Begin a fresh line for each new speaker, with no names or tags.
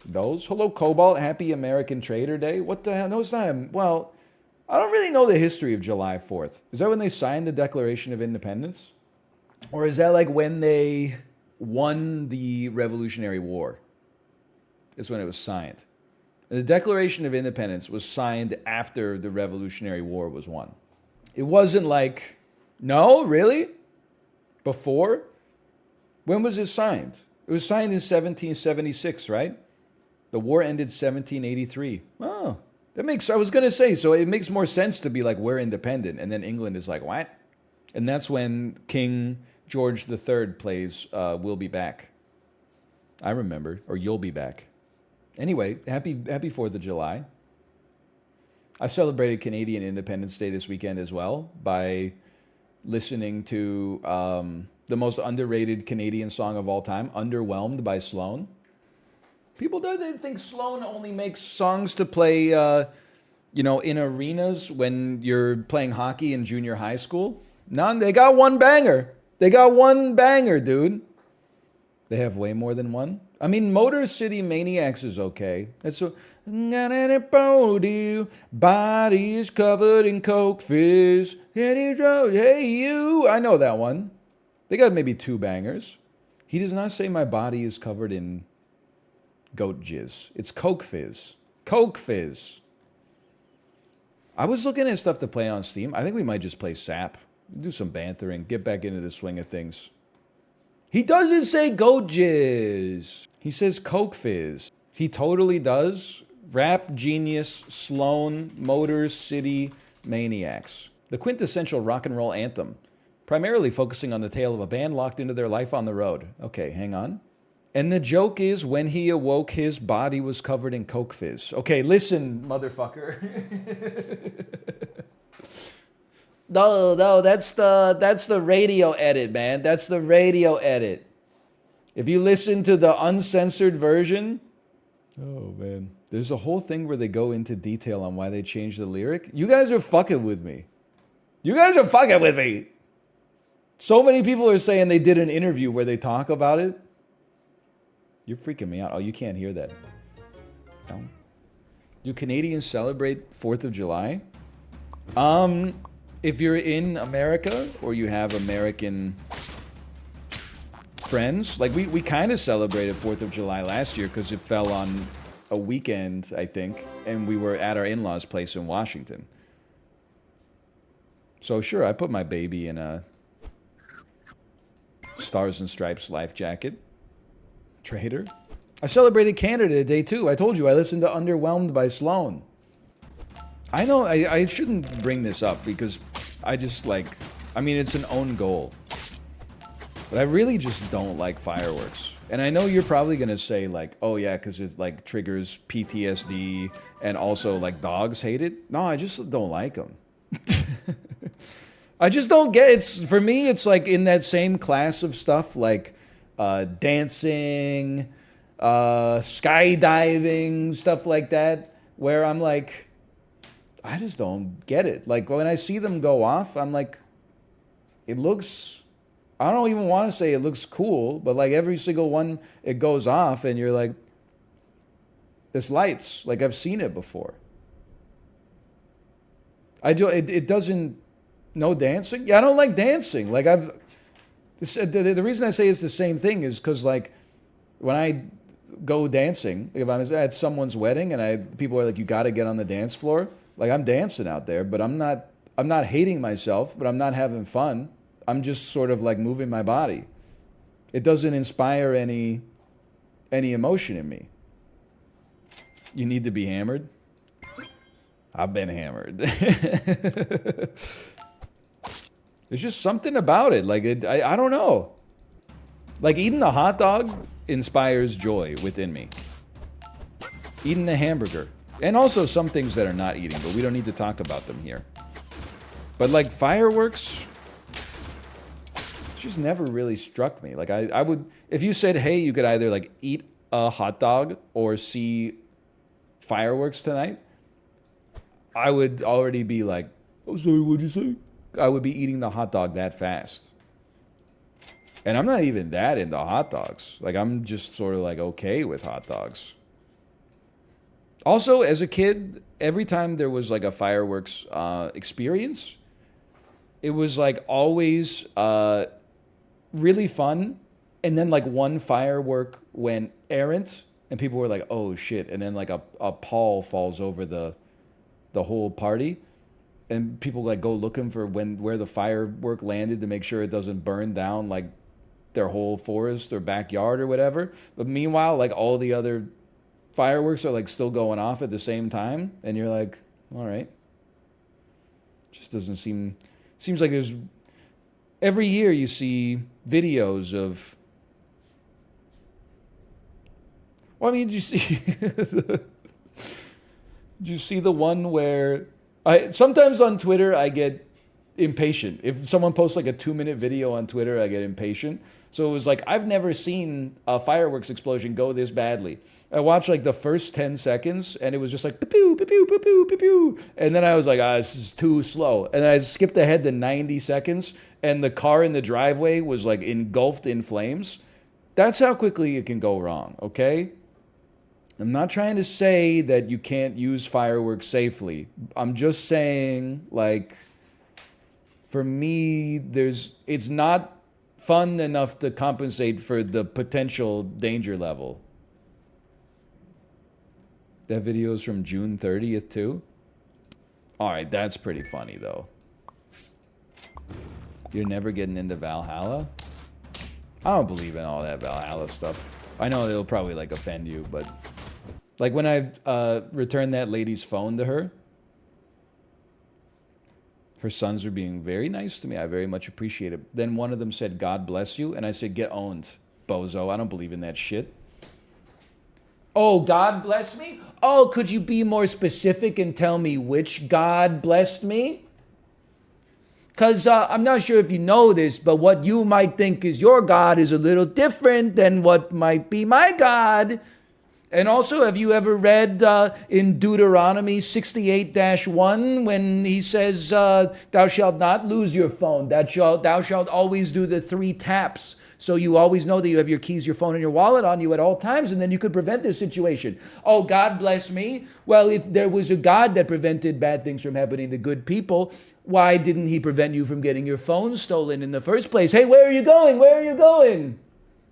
Those. Hello, Cobalt. Happy American Trader Day. What the hell? No, it's not. Well, I don't really know the history of July 4th. Is that when they signed the Declaration of Independence? Or is that like when they won the Revolutionary War? It's when it was signed. The Declaration of Independence was signed after the Revolutionary War was won. It wasn't like, no, really? Before? When was it signed? It was signed in 1776, right? The war ended 1783. Oh, that makes, I was going to say, so it makes more sense to be like, we're independent. And then England is like, what? And that's when King George III plays We'll Be Back. I remember, or You'll Be Back. Anyway, happy 4th of July. I celebrated Canadian Independence Day this weekend as well by listening to the most underrated Canadian song of all time, Underwhelmed by Sloan. People they think Sloan only makes songs to play, in arenas when you're playing hockey in junior high school. No, they got one banger. They got one banger, dude. They have way more than one. I mean, Motor City Maniacs is okay. It's so, body is covered in Coke fizz. Hey, you. I know that one. They got maybe two bangers. He does not say my body is covered in goat jizz. It's Coke fizz. Coke fizz. I was looking at stuff to play on Steam. I think we might just play SAP. Do some bantering. Get back into the swing of things. He doesn't say goat jizz. He says Coke fizz. He totally does. Rap genius, Sloan, Motor City Maniacs. The quintessential rock and roll anthem. Primarily focusing on the tale of a band locked into their life on the road. Okay, hang on. And the joke is, when he awoke, his body was covered in Coke fizz. Okay, listen, motherfucker. No, that's the radio edit, man. That's the radio edit. If you listen to the uncensored version, oh man, there's a whole thing where they go into detail on why they changed the lyric. You guys are fucking with me. You guys are fucking with me. So many people are saying they did an interview where they talk about it. You're freaking me out. Oh, you can't hear that. No. Do Canadians celebrate 4th of July? If you're in America or you have American friends, like we kind of celebrated 4th of July last year because it fell on a weekend, I think, and we were at our in-laws' place in Washington. So sure, I put my baby in a Stars and Stripes life jacket. Trader. I celebrated Canada Day too. I told you I listened to Underwhelmed by Sloan. I know I shouldn't bring this up because I just it's an own goal. But I really just don't like fireworks. And I know you're probably going to say like, oh yeah, because it like triggers PTSD and also like dogs hate it. No, I just don't like them. I just don't get it. For me, it's like in that same class of stuff like dancing, skydiving, stuff like that, where I'm like, I just don't get it. Like when I see them go off, I'm like, it looks, I don't even want to say it looks cool, but like every single one, it goes off and you're like, this lights, like I've seen it before. It doesn't, no dancing? Yeah, I don't like dancing. Like the reason I say it's the same thing is because like when I go dancing, if I'm at someone's wedding and people are like, you got to get on the dance floor. Like I'm dancing out there, but I'm not hating myself, but I'm not having fun. I'm just sort of like moving my body. It doesn't inspire any emotion in me. You need to be hammered? I've been hammered. There's just something about it. Like I don't know. Like eating a hot dog inspires joy within me. Eating a hamburger. And also some things that are not eating, but we don't need to talk about them here. But like fireworks, it's just never really struck me. Like I would, if you said, hey, you could either like eat a hot dog or see fireworks tonight, I would already be like, oh, sorry, what'd you say? I would be eating the hot dog that fast. And I'm not even that into hot dogs. Like I'm just sort of like okay with hot dogs. Also, as a kid, every time there was like a fireworks experience, it was like always really fun. And then like one firework went errant, and people were like, "Oh shit!" And then like a pall falls over the whole party, and people like go looking for where the firework landed to make sure it doesn't burn down like their whole forest or backyard or whatever. But meanwhile, like all the other fireworks are like still going off at the same time, and you're like, all right, just doesn't seems like there's every year you see videos of. Well, I mean, did you see? Did you see the one where I sometimes on Twitter I get impatient. If someone posts like a 2-minute video on Twitter, I get impatient. So it was like, I've never seen a fireworks explosion go this badly. I watched like the first 10 seconds and it was just like, pew, pew, pew, pew, pew, pew, pew. And then I was like, this is too slow. And then I skipped ahead to 90 seconds and the car in the driveway was like engulfed in flames. That's how quickly it can go wrong, okay? I'm not trying to say that you can't use fireworks safely. I'm just saying, like, for me, it's not fun enough to compensate for the potential danger level. That video is from June 30th too? Alright, that's pretty funny though. You're never getting into Valhalla? I don't believe in all that Valhalla stuff. I know it'll probably like offend you, but like when I returned that lady's phone to her, her sons were being very nice to me. I very much appreciate it. Then one of them said, "God bless you." And I said, "Get owned, bozo. I don't believe in that shit." Oh, God bless me? Oh, could you be more specific and tell me which God blessed me? Because I'm not sure if you know this, but what you might think is your God is a little different than what might be my God. And also, have you ever read in Deuteronomy 68-1 when he says, thou shalt not lose your phone. Thou shalt always do the 3 taps. So you always know that you have your keys, your phone, and your wallet on you at all times, and then you could prevent this situation. Oh, God bless me. Well, if there was a God that prevented bad things from happening to good people, why didn't he prevent you from getting your phone stolen in the first place? Hey, where are you going? Where are you going?